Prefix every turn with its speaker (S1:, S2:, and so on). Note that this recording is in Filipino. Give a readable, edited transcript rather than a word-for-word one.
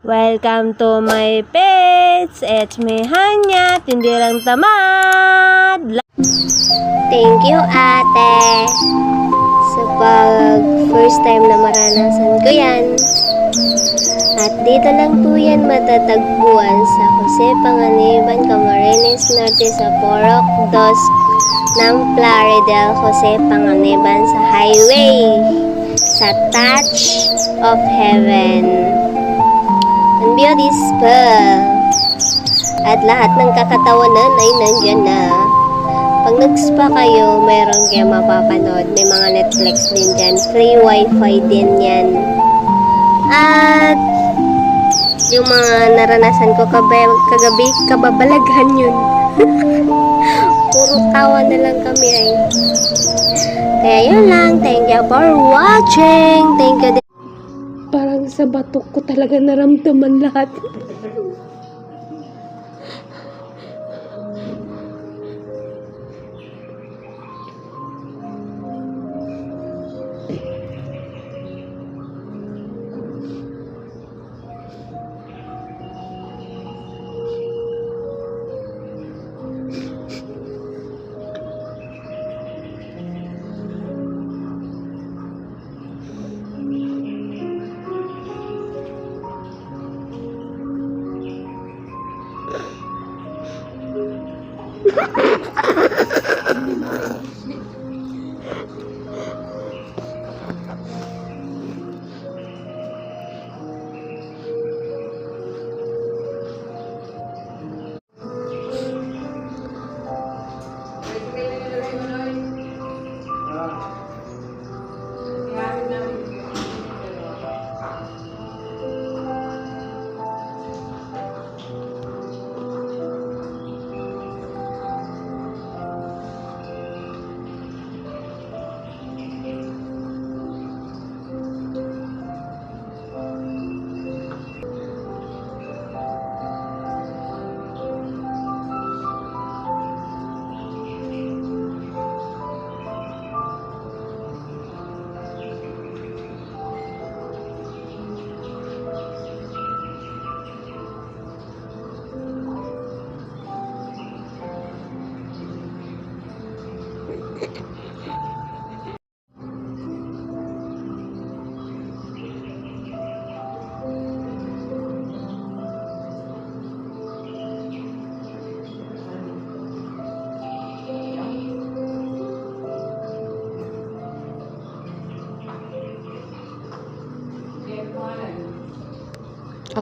S1: Welcome to my pets. It's me, Hanya, tindirang tamad.
S2: Thank you, ate. Sa first time na maranasan ko yan. At dito lang po yan matatagpuan sa Jose Panganiban, Camarines Norte sa Porok Dos ng Plaridel, Jose Panganiban sa highway sa Touch of Heaven. Ang beautiful. At lahat ng kakatawanan ay nandyan na. Pag nag-spa kayo, mayroon kayo mapapanood. May mga Netflix din dyan. Free wifi din yan. At yung mga naranasan ko kagabi, kababalaghan yun. Puro tawa na lang kami ay. Kaya yun lang. Thank you for watching. Thank you.
S1: Parang sa batok ko talaga naramdaman lahat.